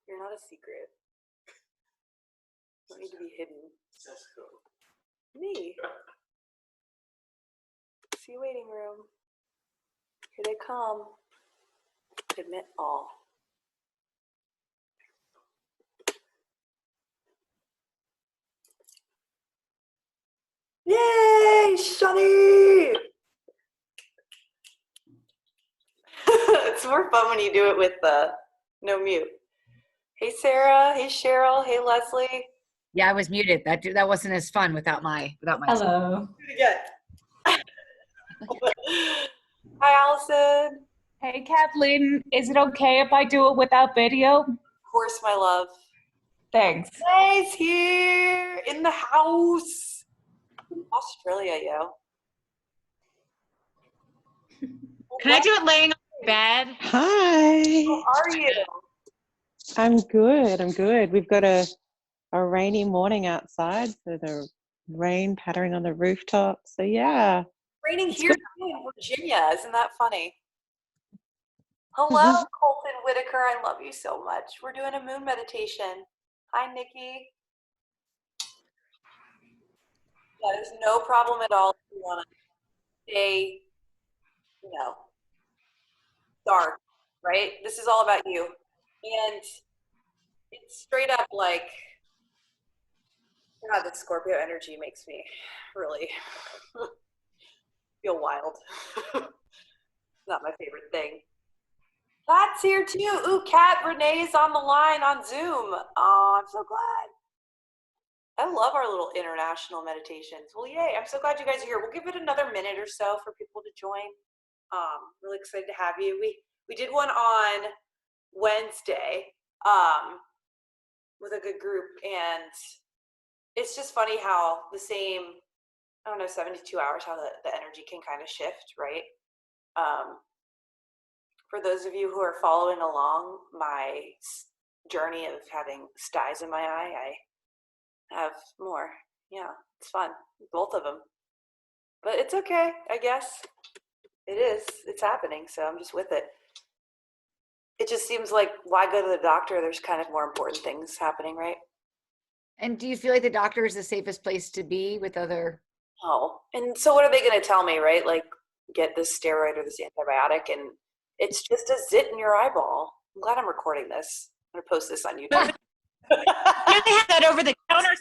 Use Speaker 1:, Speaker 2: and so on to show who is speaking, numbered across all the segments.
Speaker 1: You're not a secret. You don't need to be hidden. Me. See waiting room. Here they come. Admit all. Yay, Shani! It's more fun when you do it with no mute. Hey, Sarah. Hey, Cheryl. Hey, Leslie.
Speaker 2: Yeah, I was muted. That wasn't as fun without my.
Speaker 3: Hello.
Speaker 1: Do it again. Hi, Allison.
Speaker 3: Hey, Kathleen. Is it okay if I do it without video?
Speaker 1: Of course, my love.
Speaker 3: Thanks.
Speaker 1: Nice here in the house. Australia, yo.
Speaker 4: Can I do it laying on my bed?
Speaker 5: Hi.
Speaker 1: How are you?
Speaker 5: I'm good. I'm good. We've got a rainy morning outside, so the rain pattering on the rooftop. So yeah.
Speaker 1: Raining here in Virginia. Isn't that funny? Hello, Colton Whitaker. I love you so much. We're doing a moon meditation. Hi, Nikki. Yeah, there's no problem at all if you want to stay, dark, right? This is all about you. And it's straight up like, God, the Scorpio energy makes me really feel wild. Not my favorite thing. Kat's here too. Ooh, Kat, Renee's on the line on Zoom. Oh, I'm so glad. I love our little international meditations. Well, yay. I'm so glad you guys are here. We'll give it another minute or so for people to join. Really excited to have you. We did one on Wednesday with a good group, and it's just funny how the same, 72 hours, how the energy can kind of shift, right? For those of you who are following along my journey of having styes in my eye, I have more. Yeah, it's fun. Both of them. But it's okay, I guess. It is. It's happening, so I'm just with it. It just seems like, why go to the doctor? There's kind of more important things happening, right?
Speaker 2: And do you feel like the doctor is the safest place to be with other?
Speaker 1: Oh, and so what are they going to tell me, right? Like, get this steroid or this antibiotic, and it's just a zit in your eyeball. I'm glad I'm recording this. I'm going to post this on YouTube.
Speaker 4: They have that over the counter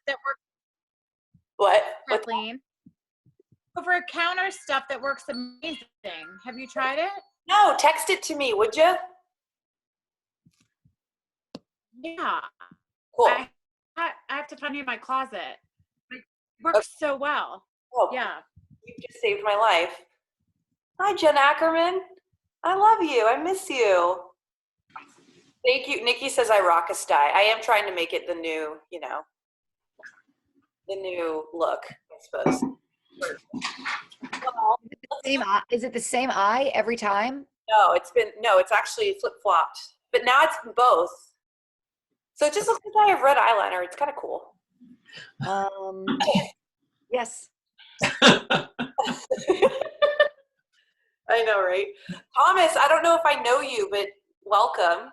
Speaker 4: that works.
Speaker 1: What?
Speaker 4: Kathleen. Over counter stuff that works amazing. Have you tried it?
Speaker 1: No, text it to me, would you?
Speaker 4: Yeah.
Speaker 1: Cool.
Speaker 4: I have to find it in my closet. It works so well.
Speaker 1: Oh,
Speaker 4: yeah.
Speaker 1: You just saved my life. Hi, Jen Ackerman. I love you. I miss you. Thank you. Nikki says I rock a sty. I am trying to make it the new, the new look, I suppose.
Speaker 2: Is it the same eye every time?
Speaker 1: No, it's actually flip-flopped. But now it's both. So it just looks like I have red eyeliner. It's kind of cool.
Speaker 2: Yes.
Speaker 1: I know, right? Thomas, I don't know if I know you, but welcome.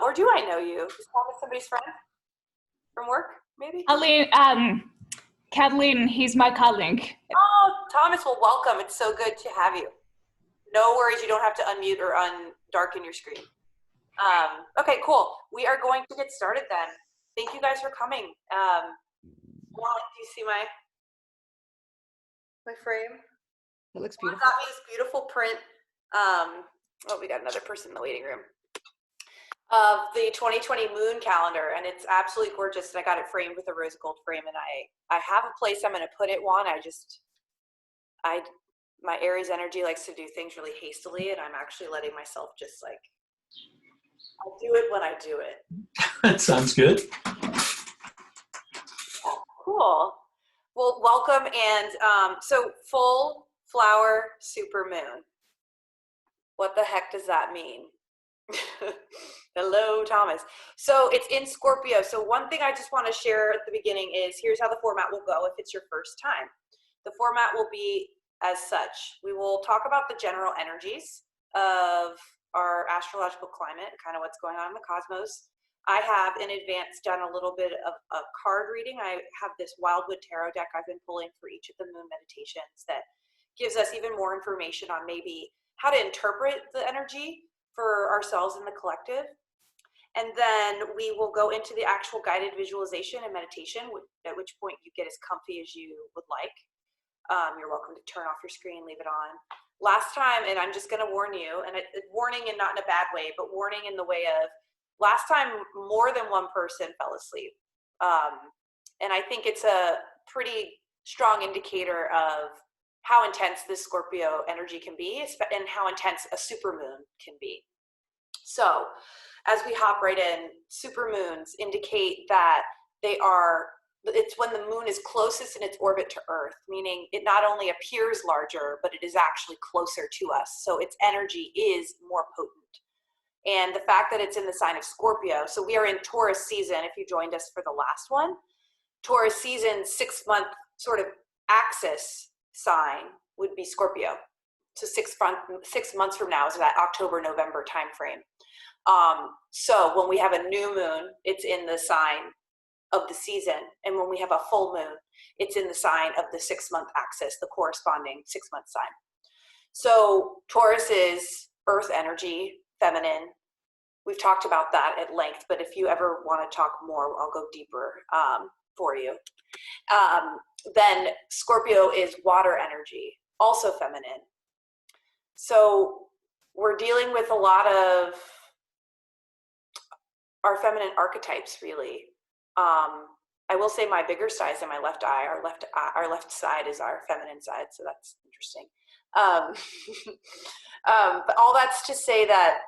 Speaker 1: Or do I know you? Is Thomas somebody's friend from work, maybe?
Speaker 3: Kathleen, he's my colleague.
Speaker 1: Oh, Thomas, well, welcome. It's so good to have you. No worries. You don't have to unmute or undarken your screen. Okay, cool. We are going to get started then. Thank you guys for coming. Do you see my frame?
Speaker 2: It looks beautiful.
Speaker 1: Got me this beautiful print. We got another person in the waiting room. Of the 2020 moon calendar, and it's absolutely gorgeous. And I got it framed with a rose gold frame, and I have a place I'm going to put it. My Aries energy likes to do things really hastily, and I'm actually letting myself just like, I'll do it when I do it.
Speaker 6: That sounds good.
Speaker 1: Yeah, cool. Well, welcome, and so full flower supermoon. What the heck does that mean? Hello, Thomas. So it's in Scorpio. So one thing I just want to share at the beginning is here's how the format will go if it's your first time. The format will be as such. We will talk about the general energies of our astrological climate, kind of what's going on in the cosmos. I have in advance done a little bit of a card reading. I have this Wildwood Tarot deck I've been pulling for each of the moon meditations that gives us even more information on maybe how to interpret the energy for ourselves and the collective. And then we will go into the actual guided visualization and meditation, at which point you get as comfy as you would like. You're welcome to turn off your screen, leave it on. Last time, and I'm just going to warn you, and warning and not in a bad way, but warning in the way of last time more than one person fell asleep. And I think it's a pretty strong indicator of how intense this Scorpio energy can be and how intense a supermoon can be. So as we hop right in, supermoons indicate that it's when the moon is closest in its orbit to Earth, meaning it not only appears larger, but it is actually closer to us. So its energy is more potent. And the fact that it's in the sign of Scorpio, so we are in Taurus season, if you joined us for the last one. Taurus season, 6 month sort of axis sign would be Scorpio. So 6 months from now is that October-November timeframe. So when we have a new moon, it's in the sign of the season. And when we have a full moon, it's in the sign of the 6 month axis, the corresponding 6 month sign. So Taurus is earth energy, feminine. We've talked about that at length, but if you ever want to talk more, I'll go deeper for you. Then Scorpio is water energy, also feminine. So we're dealing with a lot of our feminine archetypes, really. I will say my bigger side is in my left eye. Our left side is our feminine side, so that's interesting. But all that's to say that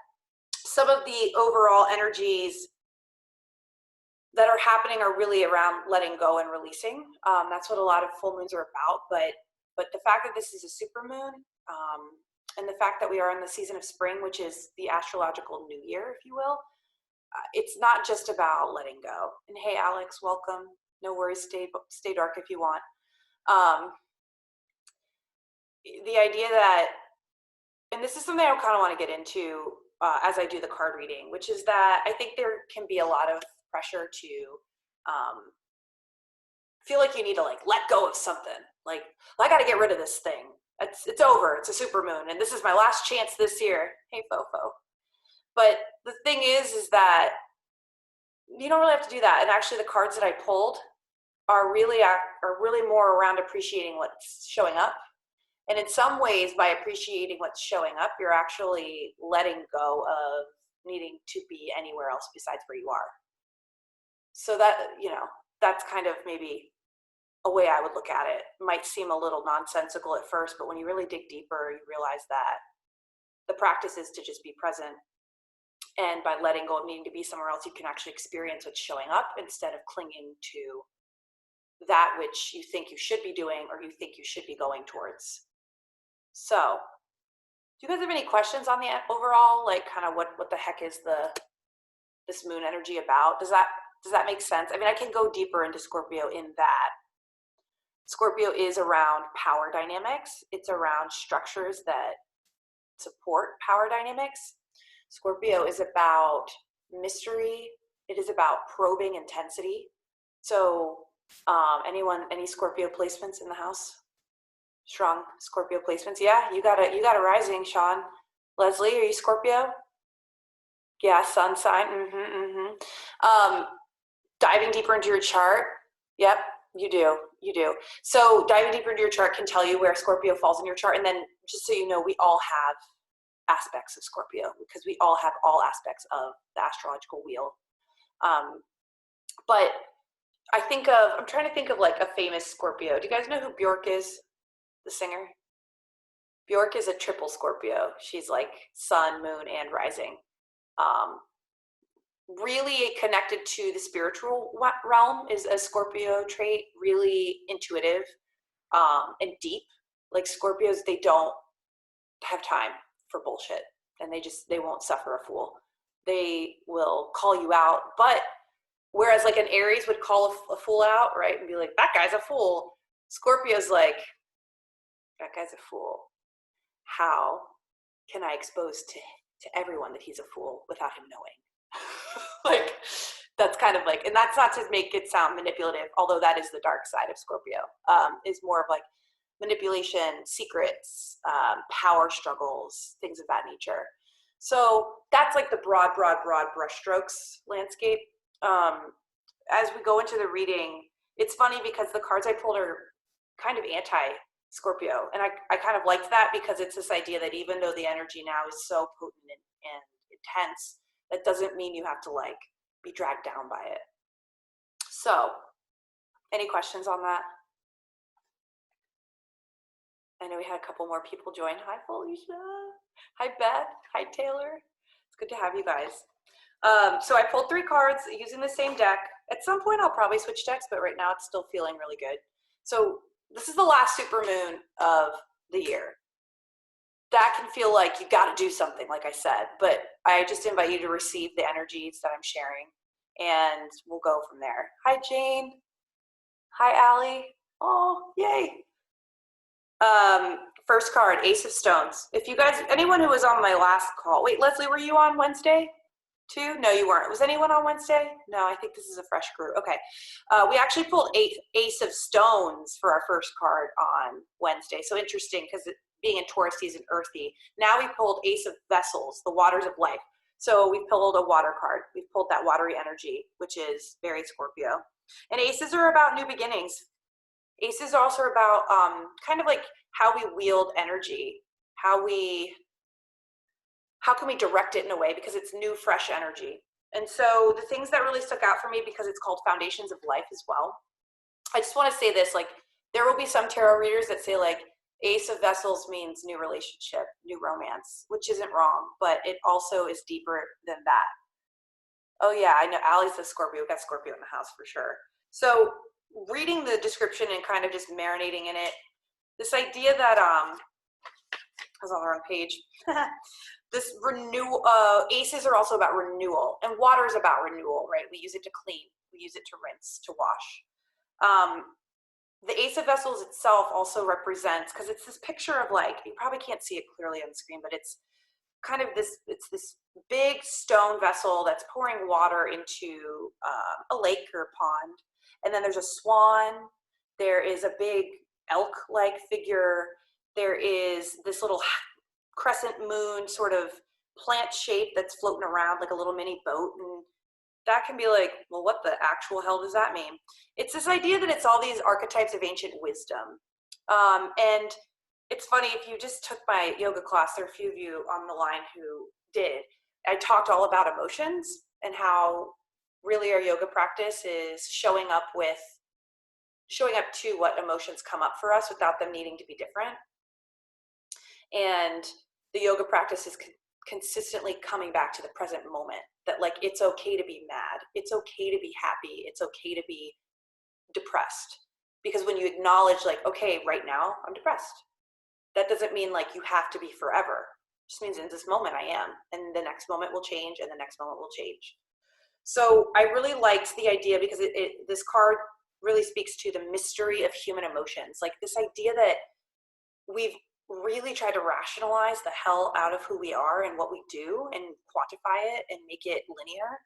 Speaker 1: some of the overall energies that are happening are really around letting go and releasing. That's what a lot of full moons are about. But the fact that this is a super moon, and the fact that we are in the season of spring, which is the astrological new year, if you will, it's not just about letting go. And hey, Alex, welcome. No worries, stay dark if you want. The idea that, and this is something I kind of want to get into as I do the card reading, which is that I think there can be a lot of pressure to feel like you need to let go of something. Like, I got to get rid of this thing. It's over. It's a super moon, and this is my last chance this year. Hey, Fofo. But the thing is that you don't really have to do that. And actually, the cards that I pulled are really more around appreciating what's showing up. And in some ways, by appreciating what's showing up, you're actually letting go of needing to be anywhere else besides where you are. So that, that's kind of maybe a way I would look at it. It might seem a little nonsensical at first, but when you really dig deeper, you realize that the practice is to just be present. And by letting go of needing to be somewhere else, you can actually experience what's showing up instead of clinging to that which you think you should be doing or you think you should be going towards. So, do you guys have any questions on the overall, kind of what the heck is this moon energy about? Does that make sense? I mean, I can go deeper into Scorpio in that. Scorpio is around power dynamics. It's around structures that support power dynamics. Scorpio is about mystery. It is about probing intensity. So, any Scorpio placements in the house? Strong Scorpio placements. Yeah, you got a rising, Sean. Leslie, are you Scorpio? Yeah, sun sign. Diving deeper into your chart. Yep, you do. So diving deeper into your chart can tell you where Scorpio falls in your chart. And then just so you know, we all have aspects of Scorpio because we all have all aspects of the astrological wheel. But I'm trying to think of a famous Scorpio. Do you guys know who Bjork is? The singer? Bjork is a triple Scorpio. She's sun, moon, and rising. Really connected to the spiritual realm is a Scorpio trait, really intuitive and deep. Scorpios, they don't have time for bullshit, and they won't suffer a fool. They will call you out, but whereas an Aries would call a fool out, right, and be like, that guy's a fool, Scorpio's that guy's a fool. How can I expose to everyone that he's a fool without him knowing? Like, that's kind of like, and that's not to make it sound manipulative, although that is the dark side of Scorpio, is more of like manipulation, secrets, power struggles, things of that nature. So that's like the broad brushstrokes landscape. As we go into the reading, it's funny because the cards I pulled are kind of anti-Scorpio. And I kind of liked that because it's this idea that even though the energy now is so potent and intense, that doesn't mean you have to like be dragged down by it. So, any questions on that? I know we had a couple more people join. Hi, Felicia. Hi, Beth. Hi, Taylor. It's good to have you guys. So I pulled 3 cards using the same deck. At some point, I'll probably switch decks, but right now it's still feeling really good. So this is the last supermoon of the year. That can feel like you got to do something, like I said, but I just invite you to receive the energies that I'm sharing, and we'll go from there. Hi, Jane. Hi, Allie. Oh, yay. First card, Ace of Stones. If you guys, anyone who was on my last call, wait, Leslie, were you on Wednesday too? No, you weren't. Was anyone on Wednesday? No, I think this is a fresh group. Okay. We actually pulled Ace of Stones for our first card on Wednesday. So interesting because being in Taurus season earthy. Now we pulled Ace of Vessels, the waters of life. So we pulled a water card. We've pulled that watery energy, which is very Scorpio. And aces are about new beginnings. Aces are also about kind of like how we wield energy, how can we direct it in a way, because it's new, fresh energy. And so the things that really stuck out for me, because it's called Foundations of Life as well. I just want to say this, like, there will be some tarot readers that say like Ace of Vessels means new relationship, new romance, which isn't wrong, but it also is deeper than that. Oh yeah, I know Allie's a Scorpio. We've got Scorpio in the house for sure. So reading the description and kind of just marinating in it, this idea that I was on the wrong page. This aces are also about renewal, and water is about renewal, right? We use it to clean, we use it to rinse, to wash. The Ace of Vessels itself also represents, because it's this picture of like, you probably can't see it clearly on the screen, but it's kind of this, it's this big stone vessel that's pouring water into a lake or a pond. And then there's a swan, there is a big elk-like figure, there is this little crescent moon sort of plant shape that's floating around like a little mini boat. And that can be like, well, what the actual hell does that mean? It's this idea that it's all these archetypes of ancient wisdom. And it's funny, if you just took my yoga class, there are a few of you on the line who did. I talked all about emotions and how really our yoga practice is showing up to what emotions come up for us without them needing to be different. And the yoga practice is consistently coming back to the present moment, that like, it's okay to be mad. It's okay to be happy. It's okay to be depressed. Because when you acknowledge like, okay, right now I'm depressed, that doesn't mean like you have to be forever. It just means in this moment I am, and the next moment will change, and the next moment will change. So I really liked the idea, because this card really speaks to the mystery of human emotions. Like this idea that we've really tried to rationalize the hell out of who we are and what we do and quantify it and make it linear.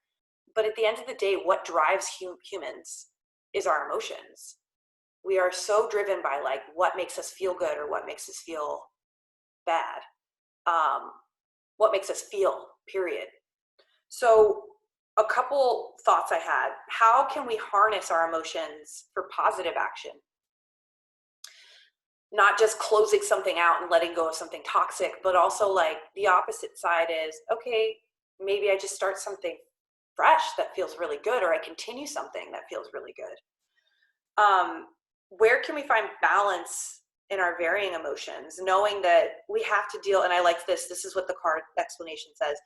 Speaker 1: But at the end of the day, what drives humans is our emotions. We are so driven by like what makes us feel good or what makes us feel bad. What makes us feel, period. So a couple thoughts I had. How can we harness our emotions for positive action? Not just closing something out and letting go of something toxic, but also like the opposite side is, okay, maybe I just start something fresh that feels really good, or I continue something that feels really good. Where can we find balance in our varying emotions, knowing that we have to deal, and I like this is what the card explanation says,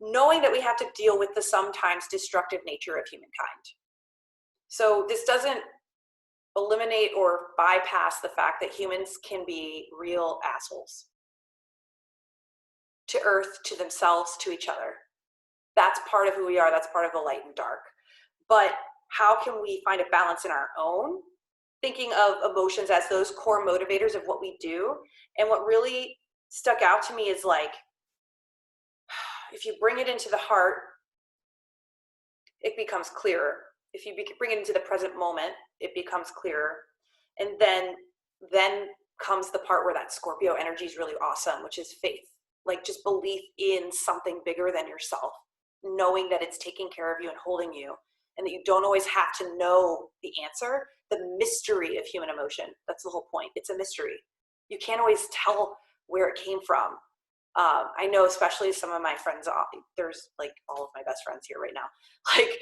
Speaker 1: knowing that we have to deal with the sometimes destructive nature of humankind. So this doesn't eliminate or bypass the fact that humans can be real assholes to Earth, to themselves, to each other. That's part of who we are. That's part of the light and dark. But how can we find a balance in our own, thinking of emotions as those core motivators of what we do? And what really stuck out to me is like, if you bring it into the heart, it becomes clearer. If you bring it into the present moment, it becomes clearer. And then comes the part where that Scorpio energy is really awesome, which is faith. Like just belief in something bigger than yourself, knowing that it's taking care of you and holding you, and that you don't always have to know the answer. The mystery of human emotion, that's the whole point. It's a mystery. You can't always tell where it came from. I know, especially some of my friends, there's like all of my best friends here right now. Like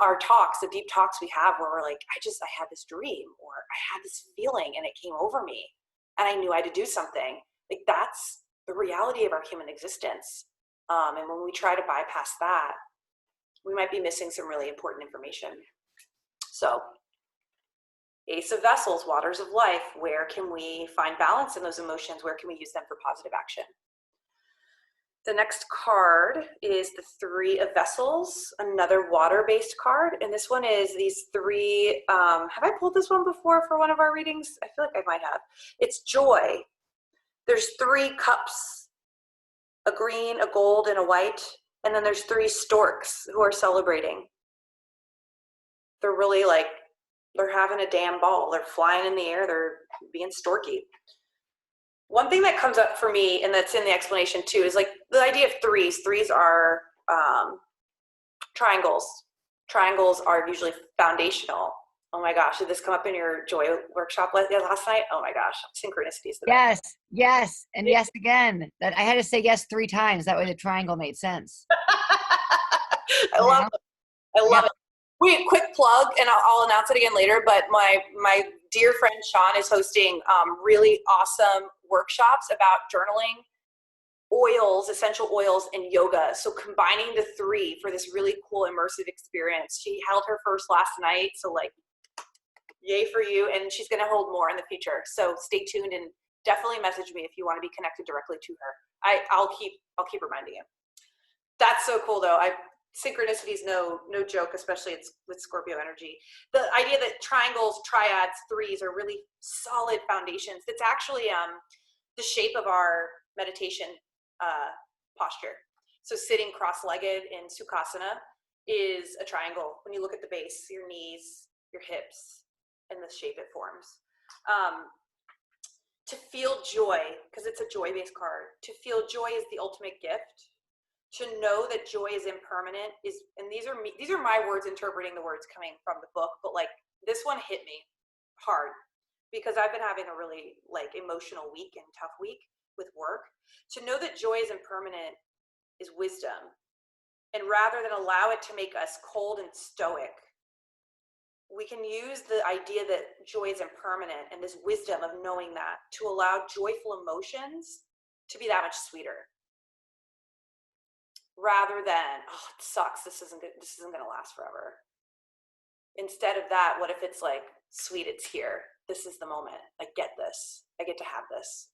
Speaker 1: our talks, the deep talks we have where we're like, I had this dream, or I had this feeling and it came over me and I knew I had to do something. Like that's the reality of our human existence. And when we try to bypass that, we might be missing some really important information. So Ace of Vessels, waters of life, where can we find balance in those emotions? Where can we use them for positive action? The next card is the Three of Vessels, another water-based card. And this one is these three, have I pulled this one before for one of our readings? I feel like I might have. It's joy. There's 3 cups, a green, a gold, and a white. And then there's 3 storks who are celebrating. They're really like, they're having a damn ball. They're flying in the air. They're being storky. One thing that comes up for me, and that's in the explanation too, is like the idea of threes. Threes are triangles. Triangles are usually foundational. Oh my gosh, did this come up in your joy workshop last night? Oh my gosh, synchronicities.
Speaker 2: Yes, and yes again. That I had to say yes 3 times. That way the triangle made sense.
Speaker 1: I love it. I love it. Wait, quick plug, and I'll announce it again later, but my dear friend Sean is hosting really awesome workshops about journaling, oils, essential oils, and yoga. So combining the 3 for this really cool immersive experience. She held her first last night, so like, yay for you, and she's gonna hold more in the future. So stay tuned and definitely message me if you want to be connected directly to her. I'll keep reminding you. That's so cool though. Synchronicity is no joke, especially it's with Scorpio energy. The idea that triangles, triads, 3s are really solid foundations. It's actually the shape of our meditation posture. So sitting cross-legged in Sukhasana is a triangle. When you look at the base, your knees, your hips, and the shape it forms. To feel joy, because it's a joy-based card, to feel joy is the ultimate gift. To know that joy is impermanent and these are my words interpreting the words coming from the book, but like this one hit me hard because I've been having a really like emotional week and tough week with work. To know that joy is impermanent is wisdom. And rather than allow it to make us cold and stoic, we can use the idea that joy is impermanent and this wisdom of knowing that to allow joyful emotions to be that much sweeter. Rather than, oh, it sucks, this isn't gonna last forever. Instead of that, what if it's like, sweet, it's here. This is the moment. I get this. I get to have this.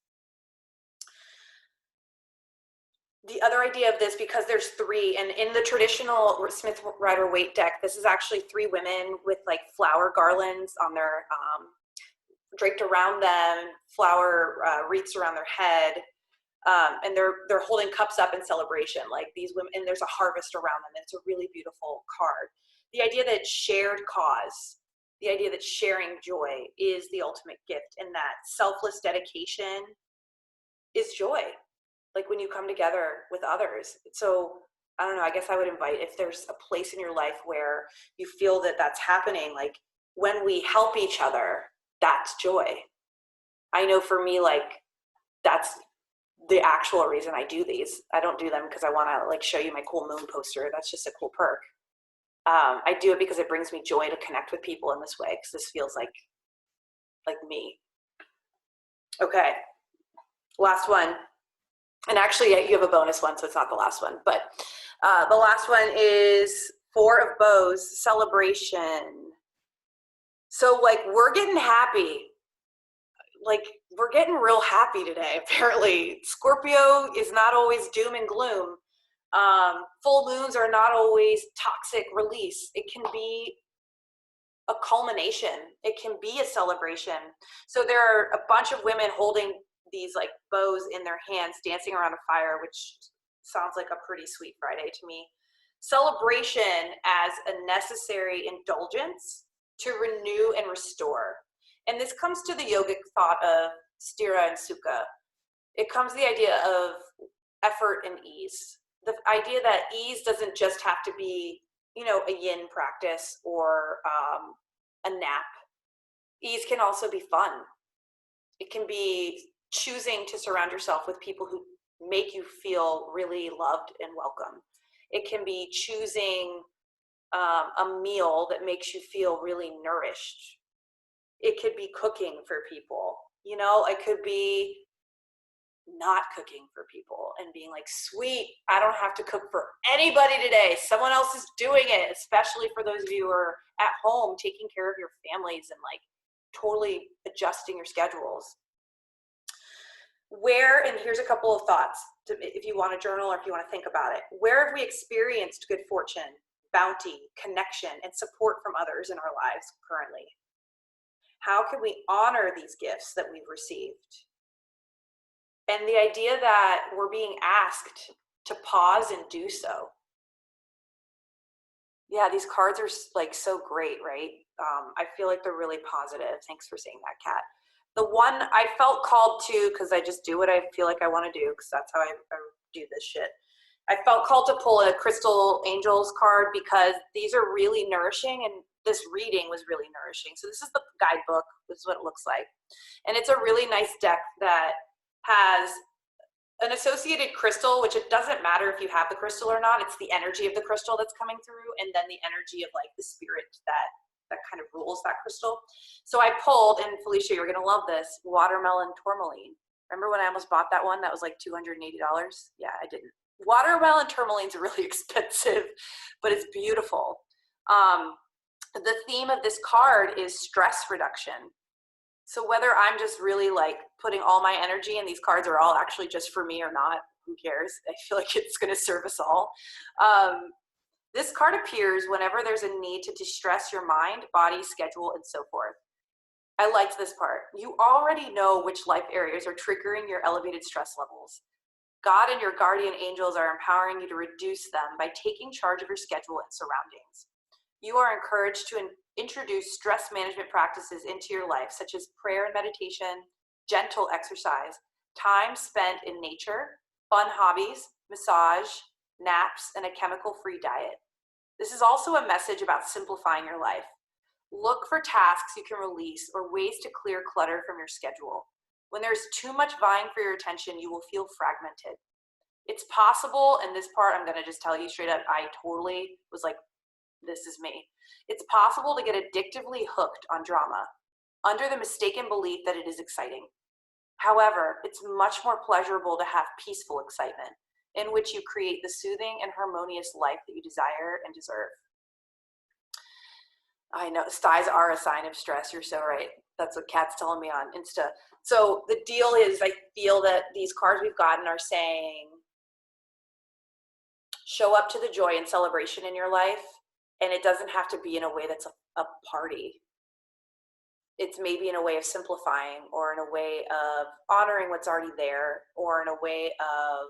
Speaker 1: The other idea of this, because there's 3, and in the traditional Smith Rider Waite deck, this is actually 3 women with like flower garlands on their, draped around them, flower wreaths around their head. And they're holding cups up in celebration, like these women, and there's a harvest around them. And it's a really beautiful card. The idea that shared cause, the idea that sharing joy is the ultimate gift, and that selfless dedication is joy. Like when you come together with others. So I don't know, I guess I would invite, if there's a place in your life where you feel that that's happening, like when we help each other, that's joy. I know for me, like that's the actual reason I do these. I don't do them because I want to like show you my cool moon poster. That's just a cool perk. I do it because it brings me joy to connect with people in this way, because this feels like me. Okay, last one. And actually, you have a bonus one, so it's not the last one. But the last one is 4 of Bows, celebration. So like we're getting happy. Like we're getting real happy today, apparently. Scorpio is not always doom and gloom. Full moons are not always toxic release. It can be a culmination. It can be a celebration. So there are a bunch of women holding these like bows in their hands, dancing around a fire, which sounds like a pretty sweet Friday to me. celebration as a necessary indulgence to renew and restore. And this comes to the yogic thought of stira and sukha. It comes to the idea of effort and ease. The idea that ease doesn't just have to be, you know, a yin practice or a nap. Ease can also be fun. It can be choosing to surround yourself with people who make you feel really loved and welcome. It can be choosing a meal that makes you feel really nourished. It could be cooking for people. You know, it could be not cooking for people and being like, sweet, I don't have to cook for anybody today. Someone else is doing it, especially for those of you who are at home taking care of your families and like totally adjusting your schedules. Where, and here's a couple of thoughts if you want to journal or if you want to think about it. Where have we experienced good fortune, bounty, connection, and support from others in our lives currently? How can we honor these gifts that we've received? And the idea that we're being asked to pause and do so. Yeah, these cards are like so great, right? I feel like they're really positive. Thanks for saying that, Kat. The one I felt called to, because I just do what I feel like I want to do, because that's how I do this shit. I felt called to pull a Crystal Angels card because these are really nourishing, and this reading was really nourishing. So this is the guidebook. This is what it looks like. And it's a really nice deck that has an associated crystal, which it doesn't matter if you have the crystal or not. It's the energy of the crystal that's coming through, and then the energy of like the spirit that kind of rules that crystal. So I pulled, and Felicia, you're gonna love this, watermelon tourmaline. Remember when I almost bought that one? That was like $280. Yeah, I didn't. Watermelon tourmaline's really expensive, but it's beautiful. The theme of this card is stress reduction. So whether I'm just really like putting all my energy, and these cards are all actually just for me or not, who cares? I feel like it's going to serve us all. This card appears whenever there's a need to distress your mind, body, schedule, and so forth. I liked this part. You already know which life areas are triggering your elevated stress levels. God and your guardian angels are empowering you to reduce them by taking charge of your schedule and surroundings. You are encouraged to introduce stress management practices into your life, such as prayer and meditation, gentle exercise, time spent in nature, fun hobbies, massage, naps, and a chemical-free diet. This is also a message about simplifying your life. Look for tasks you can release or ways to clear clutter from your schedule. When there's too much vying for your attention, you will feel fragmented. It's possible, and this part I'm going to just tell you straight up, I totally was like, this is me. It's possible to get addictively hooked on drama under the mistaken belief that it is exciting. However, it's much more pleasurable to have peaceful excitement in which you create the soothing and harmonious life that you desire and deserve. I know styes are a sign of stress. You're so right. That's what Kat's telling me on Insta. So the deal is, I feel that these cards we've gotten are saying, show up to the joy and celebration in your life. And it doesn't have to be in a way that's a party. It's maybe in a way of simplifying, or in a way of honoring what's already there, or in a way of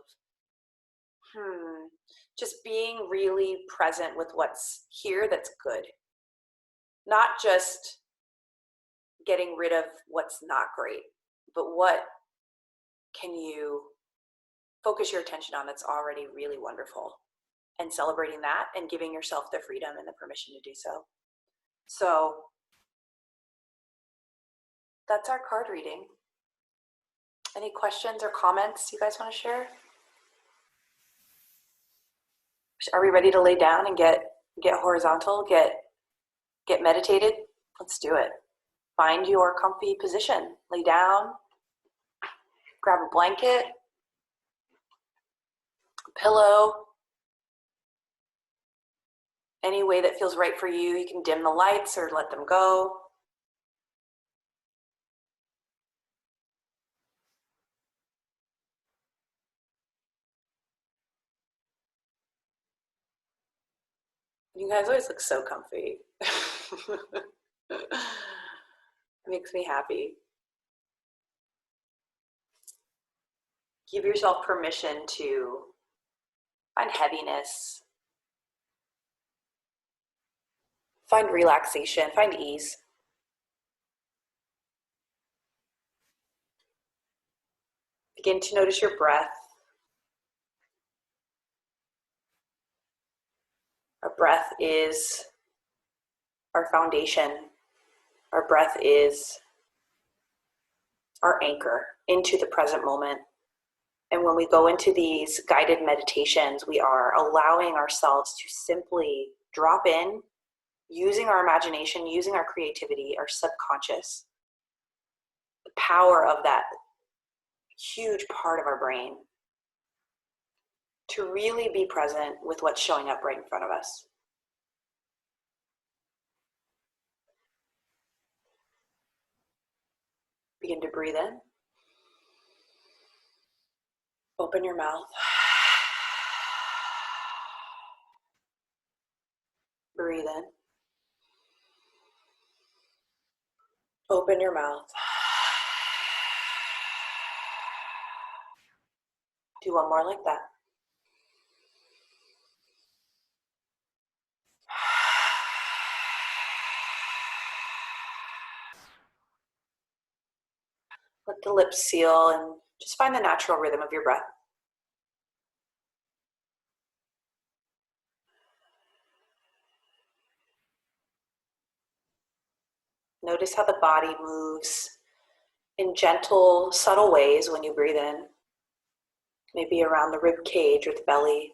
Speaker 1: just being really present with what's here that's good. Not just getting rid of what's not great, but what can you focus your attention on that's already really wonderful, and celebrating that and giving yourself the freedom and the permission to do so. So that's our card reading. Any questions or comments you guys want to share? Are we ready to lay down and get horizontal, get meditated? Let's do it. Find your comfy position. Lay down, grab a blanket, a pillow, any way that feels right for you. You can dim the lights or let them go. You guys always look so comfy. It makes me happy. Give yourself permission to find heaviness Find relaxation, find ease. Begin to notice your breath. Our breath is our foundation. Our breath is our anchor into the present moment. And when we go into these guided meditations, we are allowing ourselves to simply drop in, using our imagination, using our creativity, our subconscious, the power of that huge part of our brain to really be present with what's showing up right in front of us. Begin to breathe in. Open your mouth. Breathe in. Open your mouth. Do one more like that. Let the lips seal and just find the natural rhythm of your breath. Notice how the body moves in gentle, subtle ways when you breathe in. Maybe around the rib cage or the belly.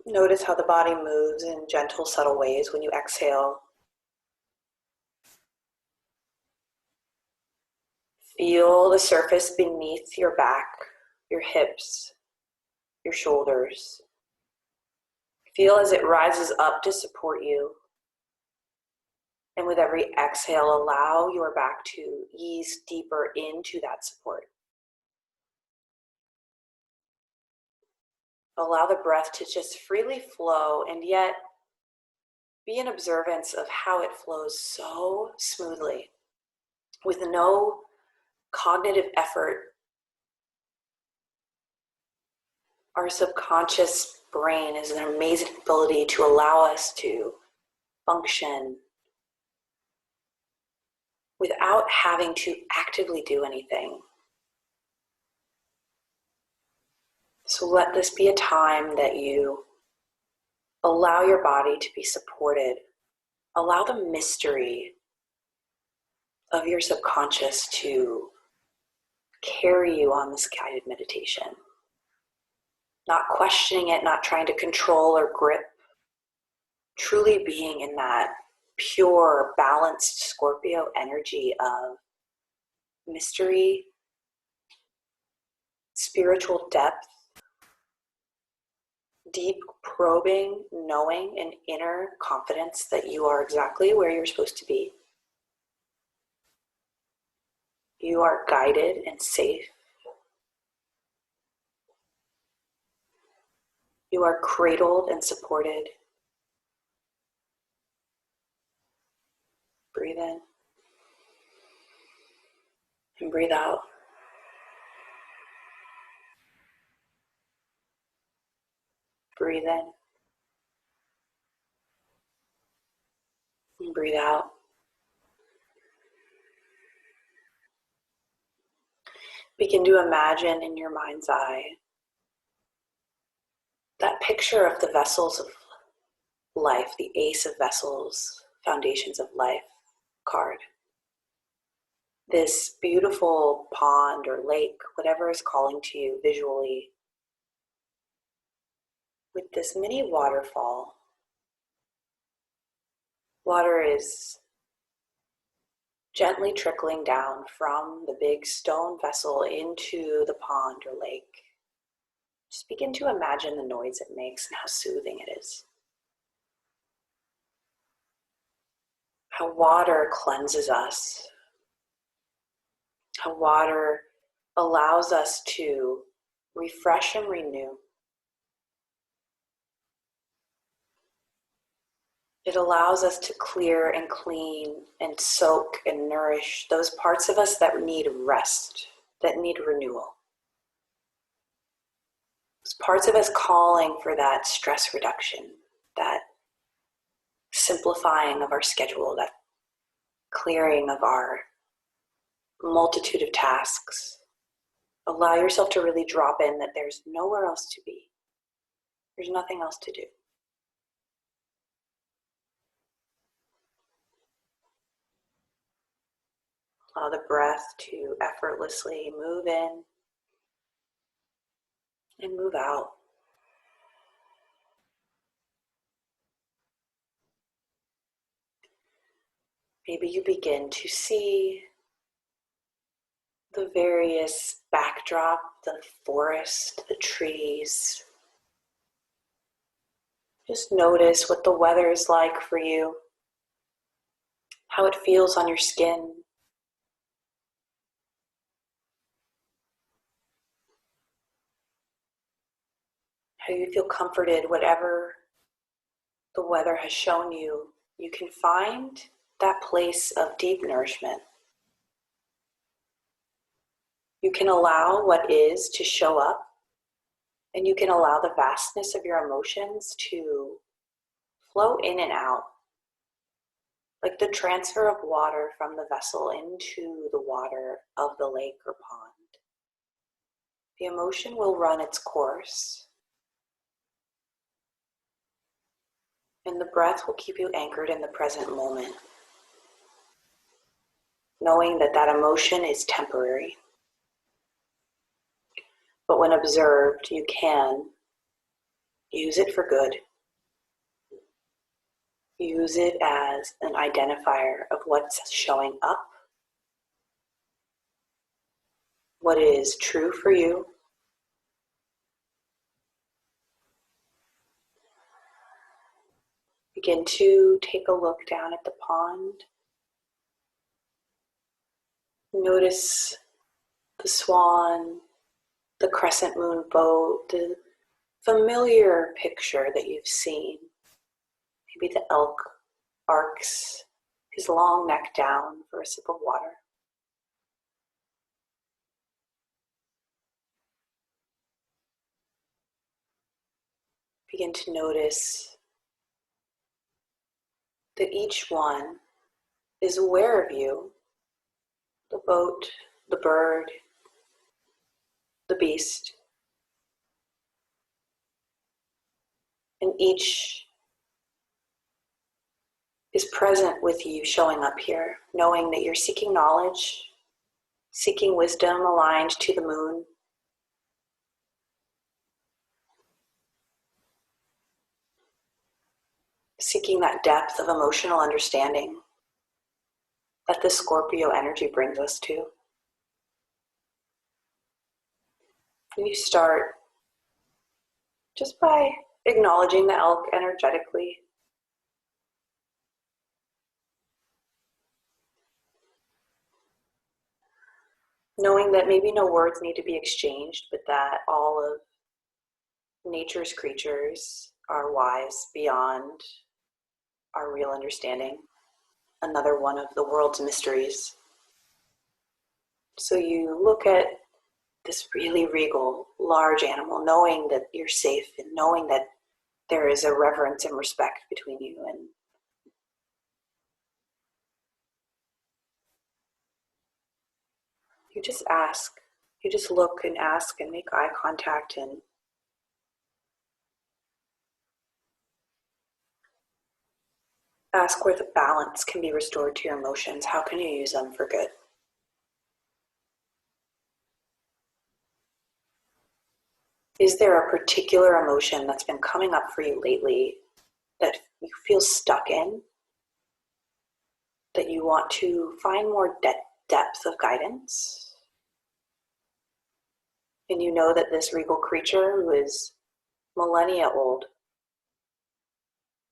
Speaker 1: Notice how the body moves in gentle, subtle ways when you exhale. Feel the surface beneath your back, your hips, your shoulders. Feel as it rises up to support you. And with every exhale, allow your back to ease deeper into that support. Allow the breath to just freely flow, and yet be in observance of how it flows so smoothly with no cognitive effort. Our subconscious brain is an amazing ability to allow us to function without having to actively do anything. So let this be a time that you allow your body to be supported. Allow the mystery of your subconscious to carry you on this guided meditation. Not questioning it, not trying to control or grip. Truly being in that pure, balanced Scorpio energy of mystery, spiritual depth, deep probing, knowing, and inner confidence that you are exactly where you're supposed to be. You are guided and safe. You are cradled and supported. Breathe in and breathe out. Breathe in and breathe out. Begin to imagine in your mind's eye that picture of the vessels of life, the Ace of Vessels, Foundations of Life card. This beautiful pond or lake, whatever is calling to you visually, with this mini waterfall. Water is gently trickling down from the big stone vessel into the pond or lake. Just begin to imagine the noise it makes and how soothing it is. How water cleanses us. How water allows us to refresh and renew. It allows us to clear and clean and soak and nourish those parts of us that need rest, that need renewal. There's parts of us calling for that stress reduction, that simplifying of our schedule, that clearing of our multitude of tasks. Allow yourself to really drop in that there's nowhere else to be. There's nothing else to do. Allow the breath to effortlessly move in and move out. Maybe you begin to see the various backdrop, the forest, the trees. Just notice what the weather is like for you, how it feels on your skin. How you feel comforted, whatever the weather has shown you, you can find that place of deep nourishment. You can allow what is to show up, and you can allow the vastness of your emotions to flow in and out, like the transfer of water from the vessel into the water of the lake or pond. The emotion will run its course, and the breath will keep you anchored in the present moment, knowing that that emotion is temporary. But when observed, you can use it for good. Use it as an identifier of what's showing up, what is true for you. Begin to take a look down at the pond. Notice the swan, the crescent moon boat, the familiar picture that you've seen. Maybe the elk arcs his long neck down for a sip of water. Begin to notice that each one is aware of you, the boat, the bird, the beast. And each is present with you showing up here, knowing that you're seeking knowledge, seeking wisdom aligned to the moon. Seeking that depth of emotional understanding that the Scorpio energy brings us to. And you start just by acknowledging the elk energetically. Knowing that maybe no words need to be exchanged, but that all of nature's creatures are wise beyond our real understanding. Another one of the world's mysteries. So you look at this really regal, large animal, knowing that you're safe and knowing that there is a reverence and respect between you, and you just ask. You just look and ask and make eye contact and ask where the balance can be restored to your emotions. How can you use them for good? Is there a particular emotion that's been coming up for you lately that you feel stuck in, that you want to find more depth of guidance? And you know that this regal creature who is millennia old,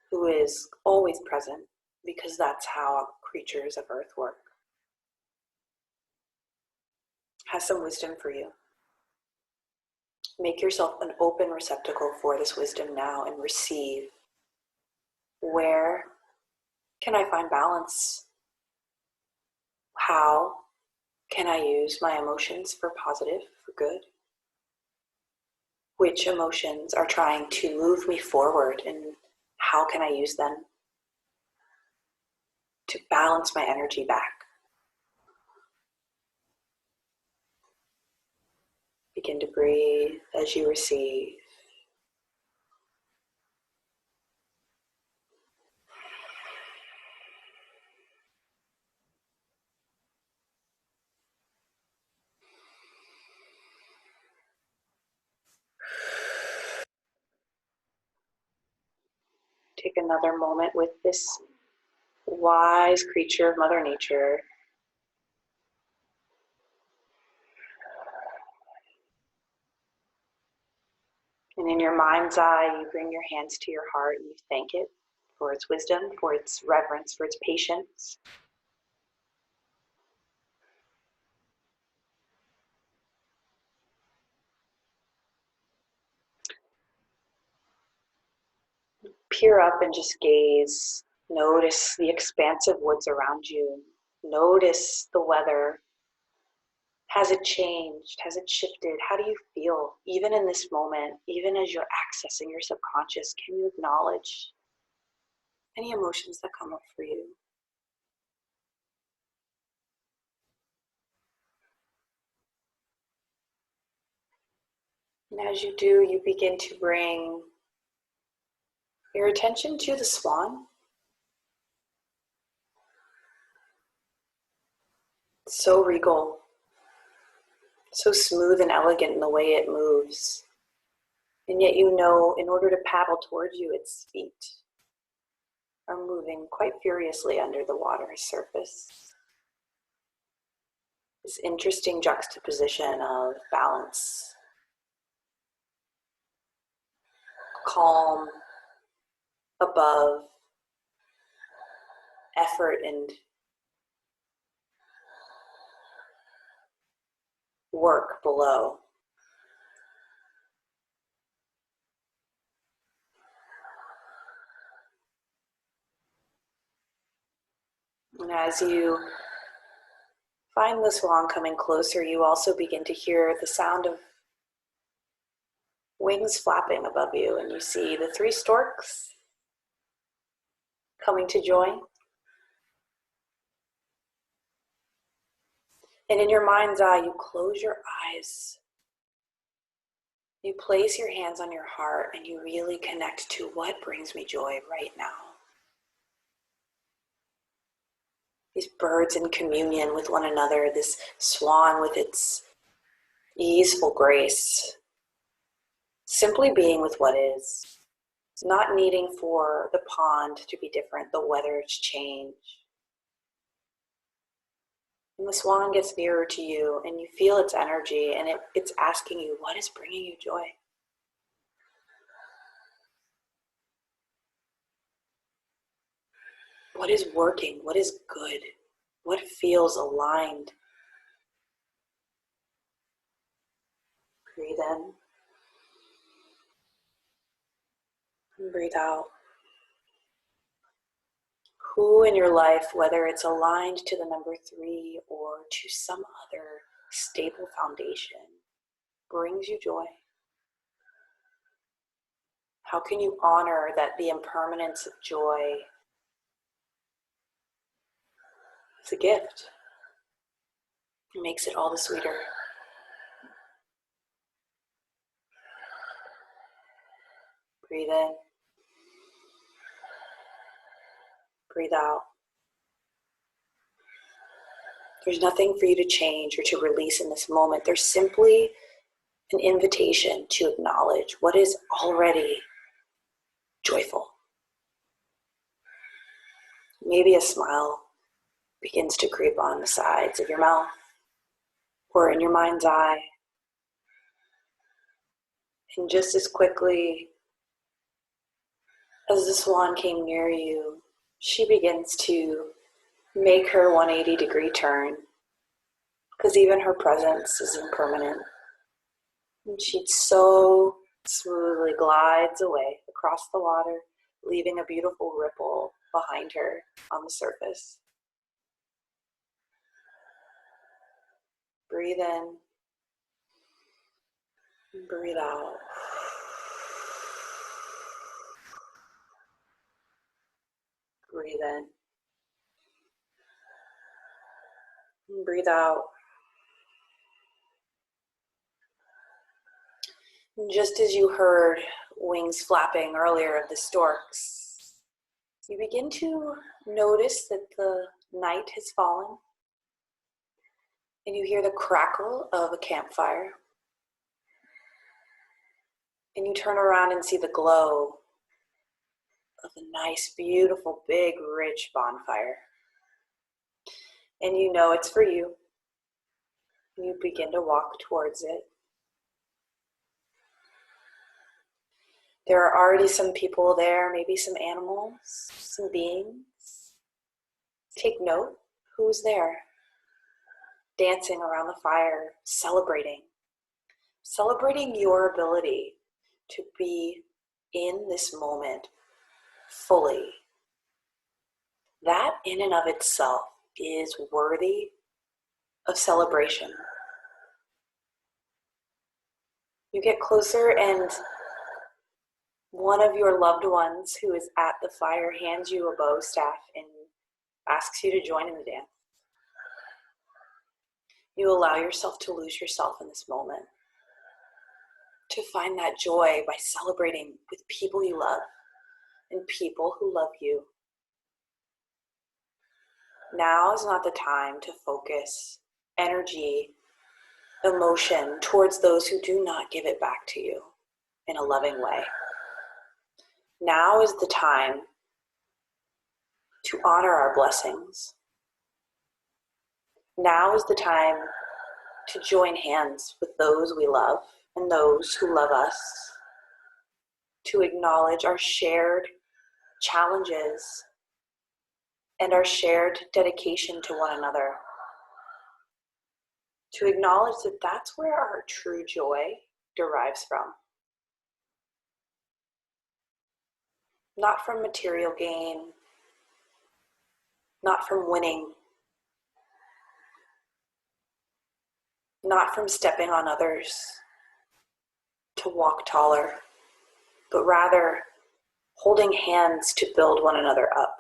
Speaker 1: who is always present, because that's how creatures of Earth work, has some wisdom for you. Make yourself an open receptacle for this wisdom now and receive. Where can I find balance? How can I use my emotions for positive, for good? Which emotions are trying to move me forward, and how can I use them to balance my energy back? Begin to breathe as you receive. Take another moment with this wise creature of Mother Nature. And in your mind's eye, you bring your hands to your heart and you thank it for its wisdom, for its reverence, for its patience. Peer up and just gaze. Notice the expansive woods around you. Notice the weather. Has it changed? Has it shifted? How do you feel? Even in this moment, even as you're accessing your subconscious, can you acknowledge any emotions that come up for you? And as you do, you begin to bring your attention to the swan. So regal, so smooth and elegant in the way it moves. And yet you know, in order to paddle towards you, its feet are moving quite furiously under the water's surface. This interesting juxtaposition of balance, calm, above, effort, and work below. And as you find the swan coming closer, you also begin to hear the sound of wings flapping above you, and you see the three storks coming to join. And in your mind's eye, you close your eyes. You place your hands on your heart and you really connect to what brings me joy right now. These birds in communion with one another, this swan with its easeful grace, simply being with what is, not needing for the pond to be different, the weather to change. And the swan gets nearer to you and you feel its energy and it's asking you, what is bringing you joy? What is working? What is good? What feels aligned? Breathe in and breathe out. Who in your life, whether it's aligned to the number 3 or to some other stable foundation, brings you joy? How can you honor that the impermanence of joy is a gift? It makes it all the sweeter. Breathe in. Breathe out. There's nothing for you to change or to release in this moment. There's simply an invitation to acknowledge what is already joyful. Maybe a smile begins to creep on the sides of your mouth or in your mind's eye. And just as quickly as the swan came near you, she begins to make her 180-degree turn, because even her presence is impermanent. And she so smoothly glides away across the water, leaving a beautiful ripple behind her on the surface. Breathe in, breathe out. breathe in. And breathe out. And just as you heard wings flapping earlier of the storks, you begin to notice that the night has fallen, and you hear the crackle of a campfire. And you turn around and see the glow of a nice, beautiful, big, rich bonfire. And you know it's for you. You begin to walk towards it. There are already some people there, maybe some animals, some beings. Take note, who's there? Dancing around the fire, celebrating your ability to be in this moment fully. That in and of itself is worthy of celebration. You get closer and one of your loved ones who is at the fire hands you a bow staff and asks you to join in the dance. You allow yourself to lose yourself in this moment, to find that joy by celebrating with people you love and people who love you. Now is not the time to focus energy, emotion towards those who do not give it back to you in a loving way. Now is the time to honor our blessings. Now is the time to join hands with those we love and those who love us, to acknowledge our shared challenges and our shared dedication to one another, to acknowledge that that's where our true joy derives from. Not from material gain, not from winning, not from stepping on others to walk taller, but rather holding hands to build one another up.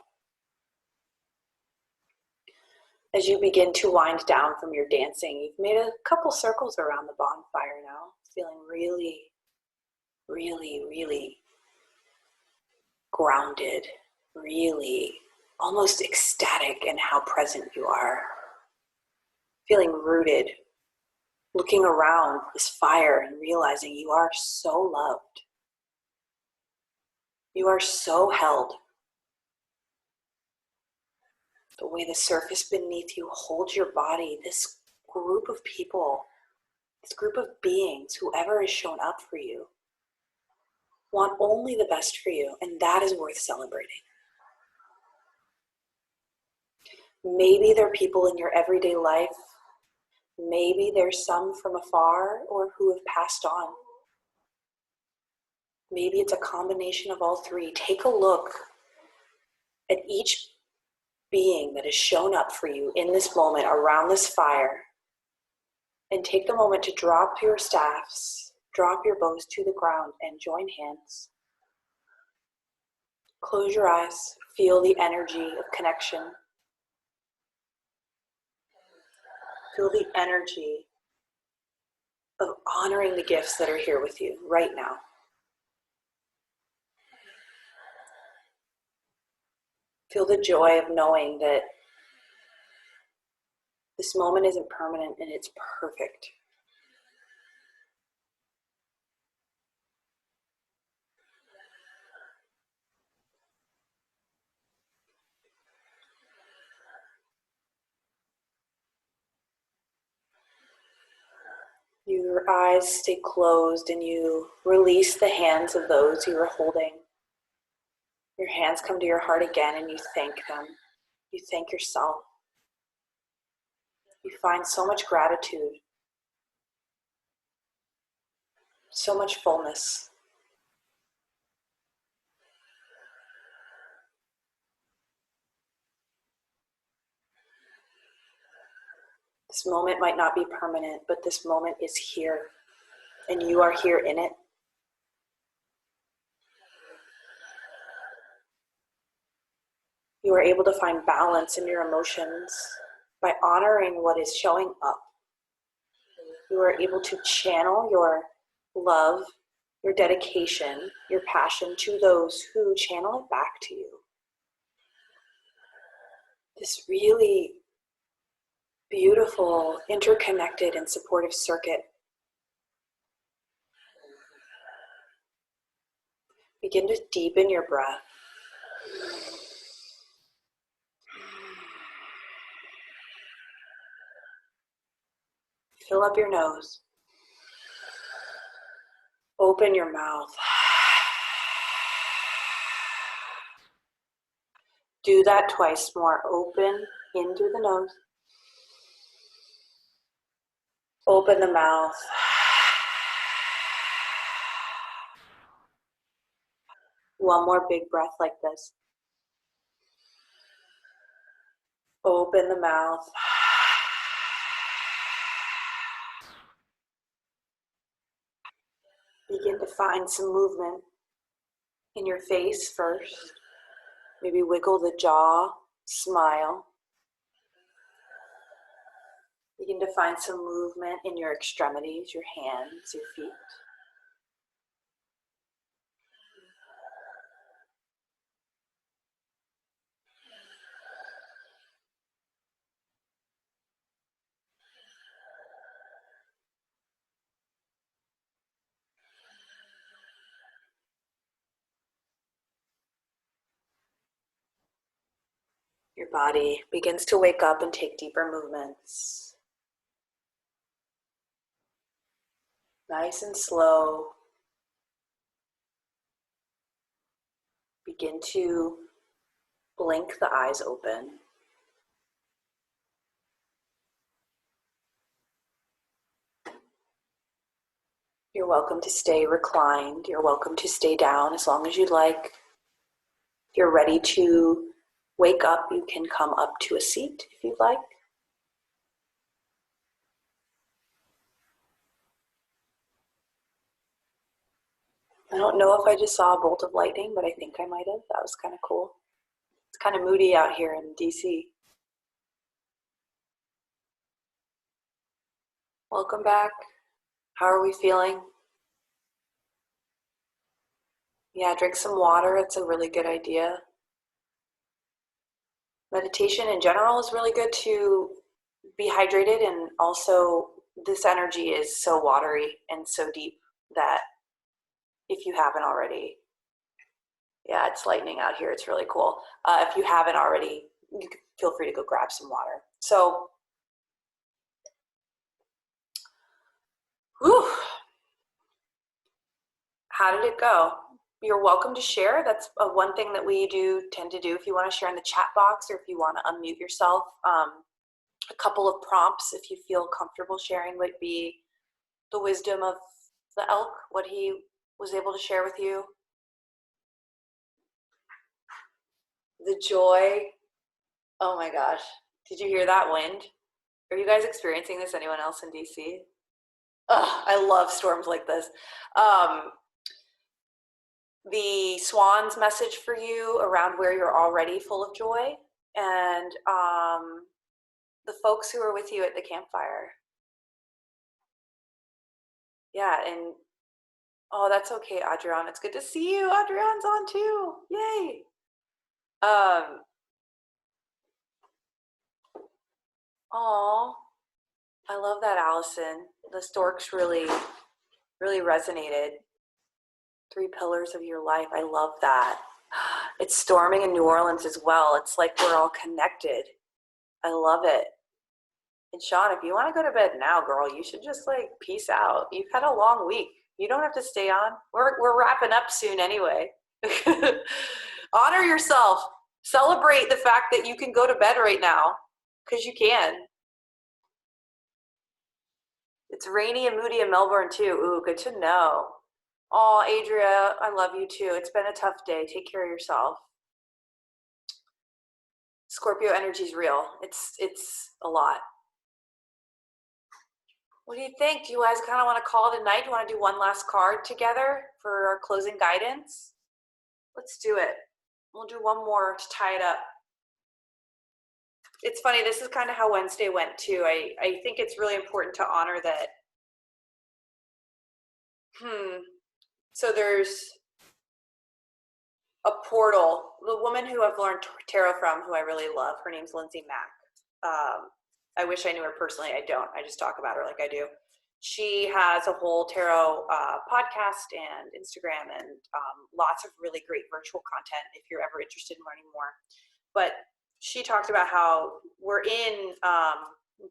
Speaker 1: As you begin to wind down from your dancing, you've made a couple circles around the bonfire now, feeling really, really, really grounded, really almost ecstatic in how present you are. Feeling rooted, looking around this fire and realizing you are so loved. You are so held. The way the surface beneath you holds your body, this group of people, this group of beings, whoever has shown up for you, want only the best for you, and that is worth celebrating. Maybe they're people in your everyday life. Maybe there's some from afar or who have passed on. Maybe it's a combination of all three. Take a look at each being that has shown up for you in this moment around this fire, and take the moment to drop your staffs, drop your bows to the ground, and join hands. Close your eyes, feel the energy of connection. Feel the energy of honoring the gifts that are here with you right now. Feel the joy of knowing that this moment isn't permanent and it's perfect. Your eyes stay closed and you release the hands of those you are holding. Your hands come to your heart again and you thank them. You thank yourself. You find so much gratitude, so much fullness. This moment might not be permanent, but this moment is here, and you are here in it. You are able to find balance in your emotions by honoring what is showing up. You are able to channel your love, your dedication, your passion to those who channel it back to you. This really beautiful, interconnected, and supportive circuit. Begin to deepen your breath. Fill up your nose. Open your mouth. Do that twice more. Open in through the nose. Open the mouth. One more big breath like this. Open the mouth. Begin to find some movement in your face first. Maybe wiggle the jaw, smile. Begin to find some movement in your extremities, your hands, your feet. Your body begins to wake up and take deeper movements. Nice and slow. Begin to blink the eyes open. You're welcome to stay reclined. You're welcome to stay down as long as you'd like. If you're ready to wake up, you can come up to a seat if you'd like. I don't know if I just saw a bolt of lightning, but I think I might have. That was kind of cool. It's kind of moody out here in DC. Welcome back. How are we feeling? Yeah, drink some water. It's a really good idea. Meditation in general is really good to be hydrated, and also this energy is so watery and so deep that if you haven't already, yeah, it's lightning out here. It's really cool. If you haven't already, you can feel free to go grab some water. So, whew, how did it go? You're welcome to share. That's one thing that we tend to do. If you want to share in the chat box, or if you want to unmute yourself, a couple of prompts, if you feel comfortable sharing, would be the wisdom of the elk, what he was able to share with you. The joy. Oh my gosh. Did you hear that wind? Are you guys experiencing this? Anyone else in DC? Oh, I love storms like this. The swan's message for you around where you're already full of joy, and the folks who are with you at the campfire. Yeah, and oh, that's okay, Adrian. It's good to see you. Adrian's on too. Yay. Oh, I love that, Allison. The storks really resonated. 3 pillars of your life. I love that. It's storming in New Orleans as well. It's like we're all connected. I love it. And Sean, if you want to go to bed now, girl, you should just like peace out. You've had a long week. You don't have to stay on. We're wrapping up soon anyway. Honor yourself. Celebrate the fact that you can go to bed right now, because you can. It's rainy and moody in Melbourne too. Ooh, good to know. Oh, Adria, I love you too. It's been a tough day. Take care of yourself. Scorpio energy is real. It's a lot. What do you think? Do you guys kind of want to call it a night? Do you want to do one last card together for our closing guidance? Let's do it. We'll do one more to tie it up. It's funny, this is kind of how Wednesday went too. I think it's really important to honor that. So there's a portal. The woman who I've learned tarot from, who I really love, her name's Lindsay Mack. I wish I knew her personally. I don't. I just talk about her like I do. She has a whole tarot podcast and Instagram and lots of really great virtual content if you're ever interested in learning more. But she talked about how we're in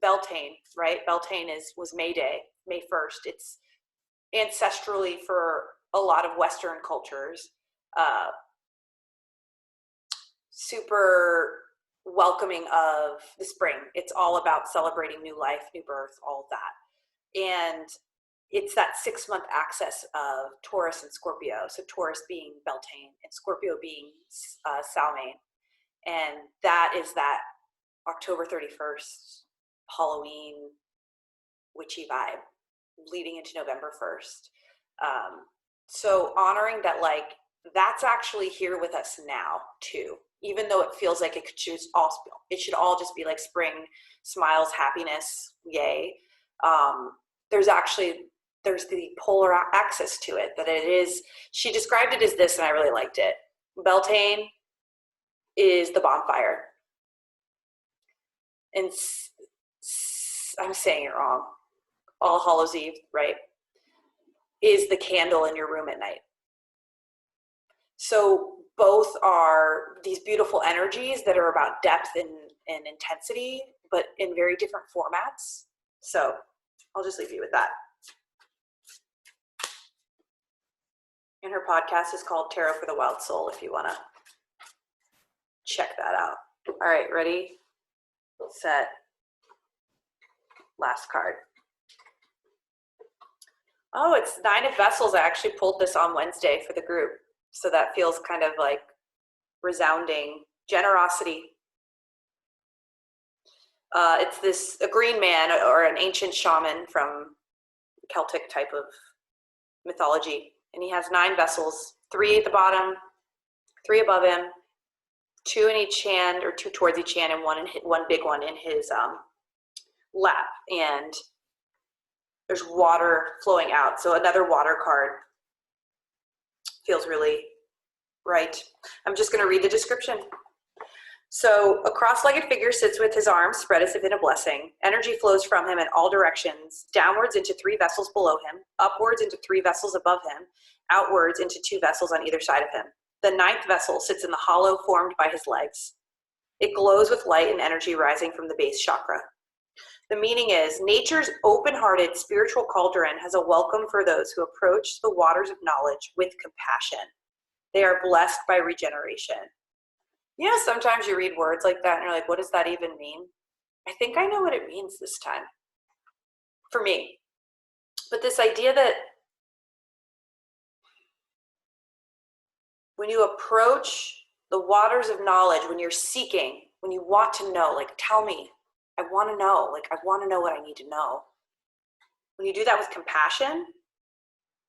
Speaker 1: Beltane, right? Beltane was May Day, May 1st. It's ancestrally for a lot of Western cultures, super welcoming of the spring. It's all about celebrating new life, new birth, all of that. And it's that 6-month axis of Taurus and Scorpio. So Taurus being Beltane and Scorpio being Samhain. And that is that October 31st, Halloween, witchy vibe leading into November 1st. So honoring that, like, that's actually here with us now too, even though it feels like it should all just be like spring, smiles, happiness, yay. There's the polar axis to it, that it is, she described it as this, and I really liked it. Beltane is the bonfire. And I'm saying it wrong. All Hallows Eve, right? Is the candle in your room at night. So both are these beautiful energies that are about depth and intensity, but in very different formats. So I'll just leave you with that. And her podcast is called Tarot for the Wild Soul, if you want to check that out. All right, ready, set, last card. Oh, it's 9 of Vessels. I actually pulled this on Wednesday for the group. So that feels kind of like resounding. Generosity. It's a green man or an ancient shaman from Celtic type of mythology. And he has 9 vessels, 3 at the bottom, 3 above him, 2 in each hand, or 2 towards each hand, and one big one in his lap. And there's water flowing out. So another water card feels really right. I'm just going to read the description. So a cross-legged figure sits with his arms spread as if in a blessing. Energy flows from him in all directions, downwards into 3 vessels below him, upwards into 3 vessels above him, outwards into 2 vessels on either side of him. The 9th vessel sits in the hollow formed by his legs. It glows with light and energy rising from the base chakra. The meaning is, nature's open-hearted spiritual cauldron has a welcome for those who approach the waters of knowledge with compassion. They are blessed by regeneration. You know, sometimes you read words like that and you're like, what does that even mean? I think I know what it means this time, for me. But this idea that when you approach the waters of knowledge, when you're seeking, when you want to know, like, tell me, I want to know, like, I want to know what I need to know. When you do that with compassion,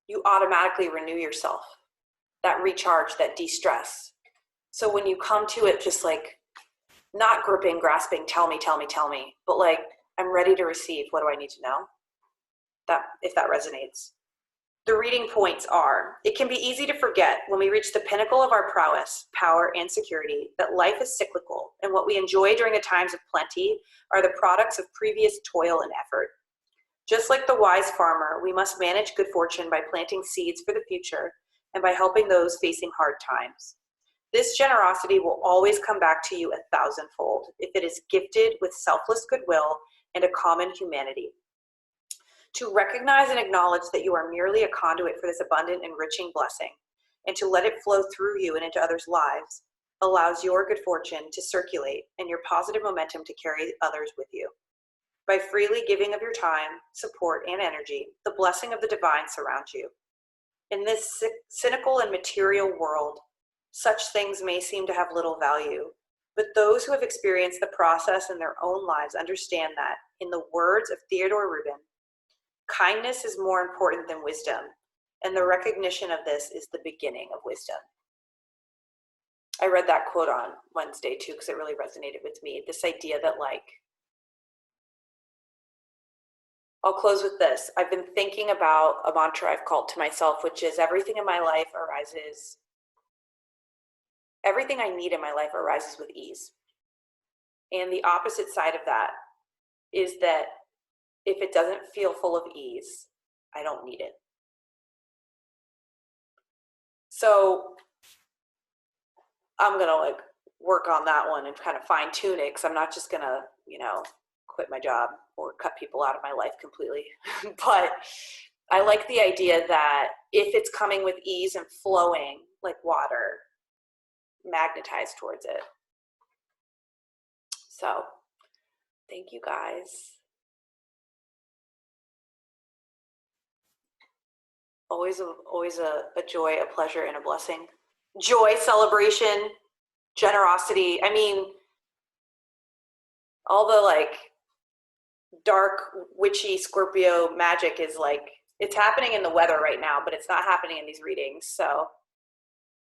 Speaker 1: you automatically renew yourself, that recharge, that de-stress. So when you come to it, just like, not gripping, grasping, tell me, but like, I'm ready to receive. What do I need to know? That, if that resonates. The reading points are, it can be easy to forget when we reach the pinnacle of our prowess, power, and security that life is cyclical, and what we enjoy during the times of plenty are the products of previous toil and effort. Just like the wise farmer, we must manage good fortune by planting seeds for the future and by helping those facing hard times. This generosity will always come back to you 1,000-fold if it is gifted with selfless goodwill and a common humanity. To recognize and acknowledge that you are merely a conduit for this abundant, enriching blessing, and to let it flow through you and into others' lives, allows your good fortune to circulate and your positive momentum to carry others with you. By freely giving of your time, support, and energy, the blessing of the divine surrounds you. In this cynical and material world, such things may seem to have little value, but those who have experienced the process in their own lives understand that, in the words of Theodore Rubin, kindness is more important than wisdom, and the recognition of this is the beginning of wisdom. I read that quote on Wednesday too, because it really resonated with me. This idea that like, I'll close with this. I've been thinking about a mantra I've called to myself, which is everything in my life arises, everything I need in my life arises with ease. And the opposite side of that is that if it doesn't feel full of ease, I don't need it. So I'm gonna like work on that one and kind of fine tune it, because I'm not just gonna, you know, quit my job or cut people out of my life completely. But I like the idea that if it's coming with ease and flowing like water, magnetize towards it. So thank you guys. Always a joy, a pleasure, and a blessing. Joy, celebration, generosity. I mean, all the like dark, witchy Scorpio magic is like, it's happening in the weather right now, but it's not happening in these readings. So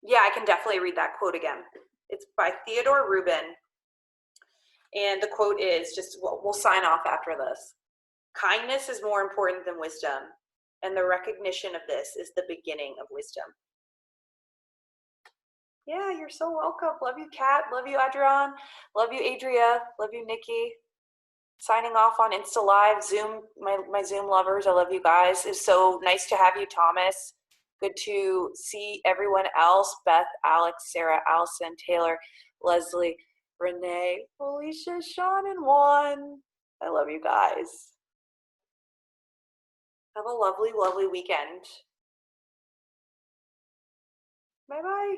Speaker 1: yeah, I can definitely read that quote again. It's by Theodore Rubin. And the quote is just, we'll sign off after this. Kindness is more important than wisdom, and the recognition of this is the beginning of wisdom. Yeah, you're so welcome. Love you, Kat. Love you, Adrian. Love you, Adria. Love you, Nikki. Signing off on Insta Live, Zoom, my Zoom lovers. I love you guys. It's so nice to have you, Thomas. Good to see everyone else. Beth, Alex, Sarah, Allison, Taylor, Leslie, Renee, Alicia, Sean, and Juan. I love you guys. Have a lovely, lovely weekend. Bye-bye.